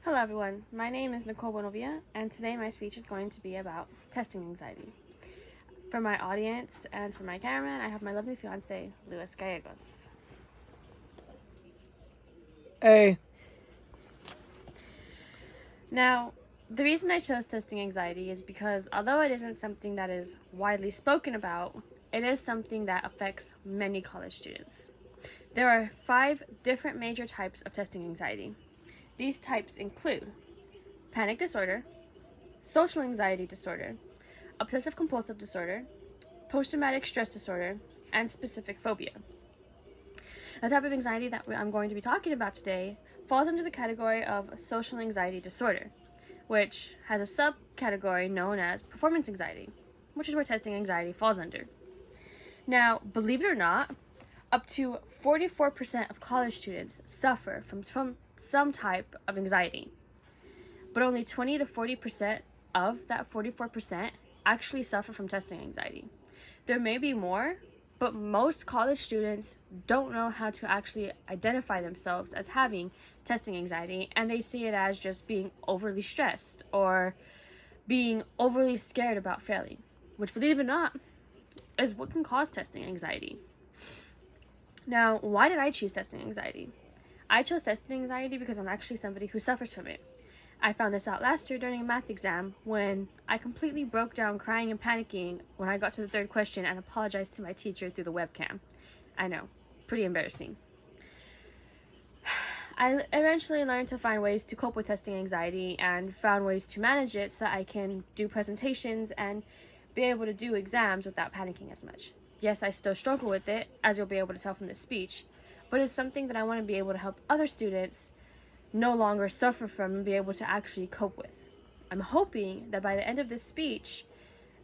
Hello everyone, my name is Nicole Buenovia, and today my speech is going to be about testing anxiety. For my audience and for my cameraman, I have my lovely fiance, Luis Gallegos. Hey. Now, the reason I chose testing anxiety is because although it isn't something that is widely spoken about, it is something that affects many college students. There are 5 different major types of testing anxiety. These types include panic disorder, social anxiety disorder, obsessive compulsive disorder, post-traumatic stress disorder, and specific phobia. The type of anxiety that I'm going to be talking about today falls under the category of social anxiety disorder, which has a subcategory known as performance anxiety, which is where testing anxiety falls under. Now, believe it or not, up to 44% of college students suffer from some type of anxiety, but only 20 to 40% of that 44% actually suffer from testing anxiety. There may be more, but most college students don't know how to actually identify themselves as having testing anxiety, and they see it as just being overly stressed or being overly scared about failing, which, believe it or not, is what can cause testing anxiety. Now, why did I choose testing anxiety? I chose testing anxiety because I'm actually somebody who suffers from it. I found this out last year during a math exam when I completely broke down crying and panicking when I got to the 3rd question and apologized to my teacher through the webcam. I know, pretty embarrassing. I eventually learned to find ways to cope with testing anxiety and found ways to manage it so that I can do presentations and be able to do exams without panicking as much. Yes, I still struggle with it, as you'll be able to tell from this speech, but it's something that I want to be able to help other students no longer suffer from and be able to actually cope with. I'm hoping that by the end of this speech,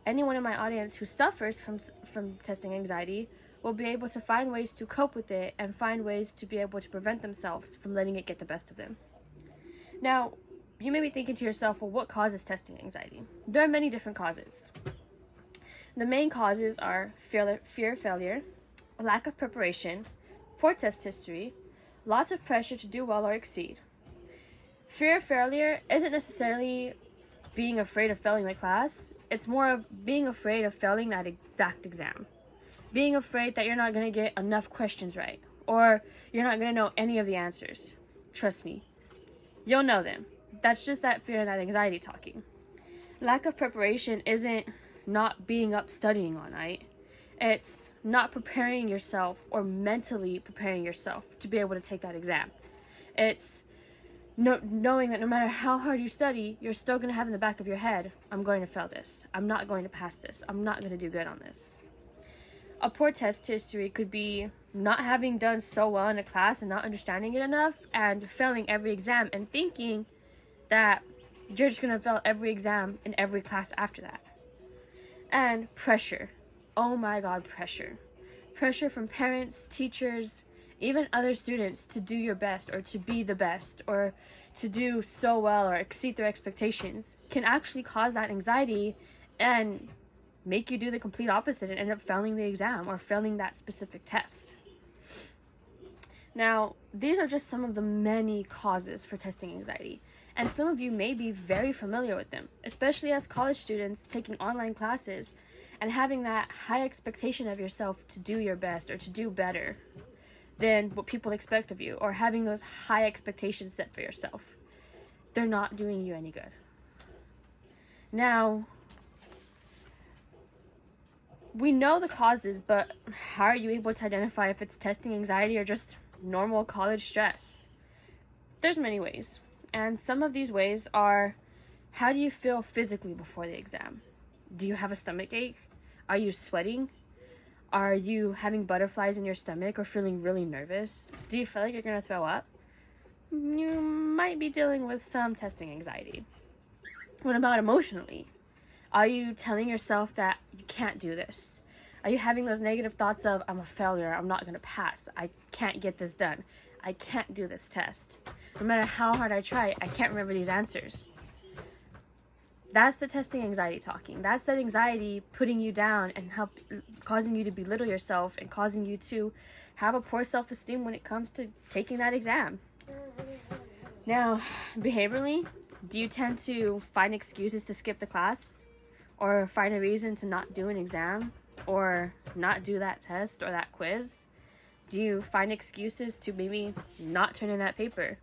anyone in my audience who suffers from testing anxiety will be able to find ways to cope with it and find ways to be able to prevent themselves from letting it get the best of them. Now, you may be thinking to yourself, well, what causes testing anxiety? There are many different causes. The main causes are fear of failure, lack of preparation, poor test history, lots of pressure to do well or exceed. Fear of failure isn't necessarily being afraid of failing the class. It's more of being afraid of failing that exact exam. Being afraid that you're not going to get enough questions right, or you're not going to know any of the answers. Trust me, you'll know them. That's just that fear and that anxiety talking. Lack of preparation isn't not being up studying all night. It's not preparing yourself or mentally preparing yourself to be able to take that exam. It's knowing that no matter how hard you study, you're still going to have in the back of your head, I'm going to fail this. I'm not going to pass this. I'm not going to do good on this. A poor test history could be not having done so well in a class and not understanding it enough and failing every exam and thinking that you're just going to fail every exam in every class after that. And pressure. Oh my God, pressure. Pressure from parents, teachers, even other students to do your best or to be the best or to do so well or exceed their expectations can actually cause that anxiety and make you do the complete opposite and end up failing the exam or failing that specific test. Now, these are just some of the many causes for testing anxiety, and some of you may be very familiar with them, especially as college students taking online classes and having that high expectation of yourself to do your best or to do better than what people expect of you, or having those high expectations set for yourself. They're not doing you any good. Now, we know the causes, but how are you able to identify if it's testing anxiety or just normal college stress? There's many ways, and some of these ways are, how do you feel physically before the exam? Do you have a stomach ache? Are you sweating? Are you having butterflies in your stomach or feeling really nervous? Do you feel like you're going to throw up? You might be dealing with some testing anxiety. What about emotionally? Are you telling yourself that you can't do this? Are you having those negative thoughts of, I'm a failure, I'm not going to pass, I can't get this done, I can't do this test. No matter how hard I try, I can't remember these answers. That's the testing anxiety talking. That's that anxiety putting you down and causing you to belittle yourself and causing you to have a poor self-esteem when it comes to taking that exam. Now, behaviorally, do you tend to find excuses to skip the class? Or find a reason to not do an exam? Or not do that test or that quiz? Do you find excuses to maybe not turn in that paper?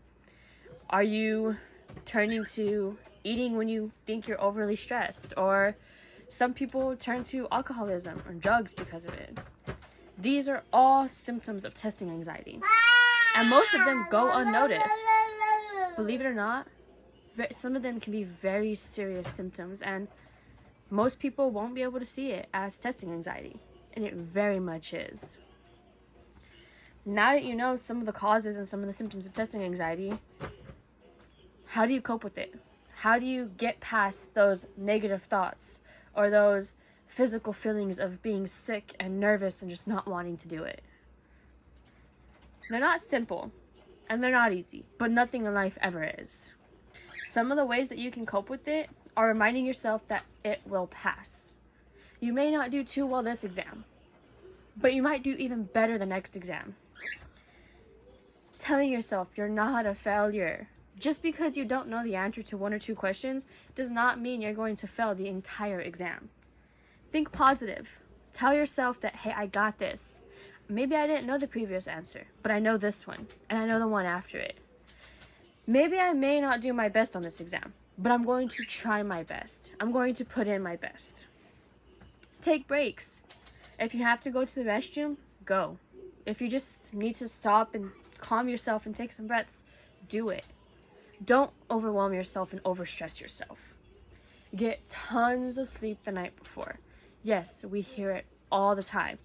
Are you turning to eating when you think you're overly stressed? Or some people turn to alcoholism or drugs because of it. These are all symptoms of testing anxiety. And most of them go unnoticed. Believe it or not, some of them can be very serious symptoms, and most people won't be able to see it as testing anxiety. And it very much is. Now that you know some of the causes and some of the symptoms of testing anxiety, how do you cope with it? How do you get past those negative thoughts or those physical feelings of being sick and nervous and just not wanting to do it? They're not simple and they're not easy, but nothing in life ever is. Some of the ways that you can cope with it are reminding yourself that it will pass. You may not do too well this exam, but you might do even better the next exam. Telling yourself you're not a failure. Just because you don't know the answer to one or two questions does not mean you're going to fail the entire exam. Think positive. Tell yourself that, hey, I got this. Maybe I didn't know the previous answer, but I know this one, and I know the one after it. Maybe I may not do my best on this exam, but I'm going to try my best. I'm going to put in my best. Take breaks. If you have to go to the restroom, go. If you just need to stop and calm yourself and take some breaths, do it. Don't overwhelm yourself and overstress yourself. Get tons of sleep the night before. Yes, we hear it all the time,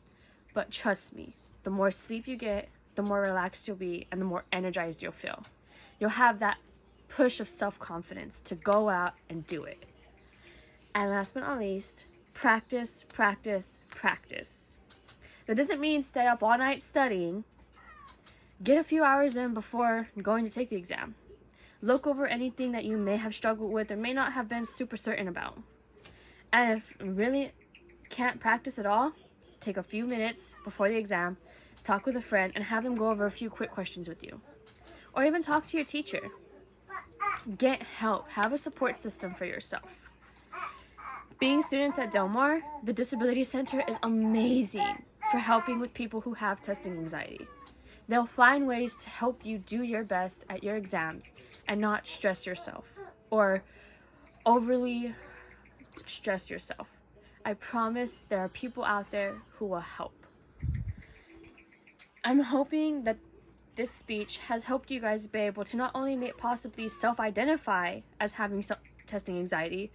but trust me, the more sleep you get, the more relaxed you'll be and the more energized you'll feel. You'll have that push of self-confidence to go out and do it. And last but not least, practice, practice, practice. That doesn't mean stay up all night studying. Get a few hours in before going to take the exam. Look over anything that you may have struggled with or may not have been super certain about. And if you really can't practice at all, take a few minutes before the exam, talk with a friend, and have them go over a few quick questions with you. Or even talk to your teacher. Get help. Have a support system for yourself. Being students at Del Mar, the Disability Center is amazing for helping with people who have testing anxiety. They'll find ways to help you do your best at your exams and not stress yourself or overly stress yourself. I promise there are people out there who will help. I'm hoping that this speech has helped you guys be able to not only possibly self-identify as having testing anxiety,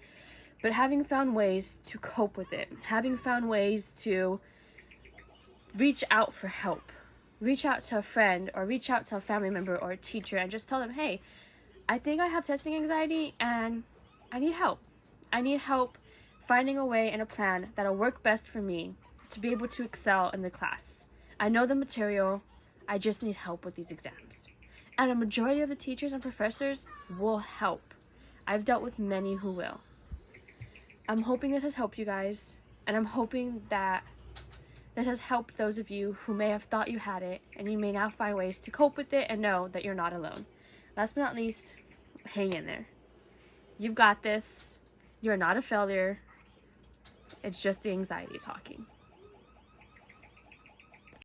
but having found ways to cope with it, having found ways to reach out for help. Reach out to a friend or reach out to a family member or a teacher and just tell them, hey, I think I have testing anxiety and I need help. I need help finding a way and a plan that'll work best for me to be able to excel in the class. I know the material, I just need help with these exams. And a majority of the teachers and professors will help. I've dealt with many who will. I'm hoping this has helped you guys, and I'm hoping that this has helped those of you who may have thought you had it, and you may now find ways to cope with it and know that you're not alone. Last but not least, hang in there. You've got this. You're not a failure. It's just the anxiety talking.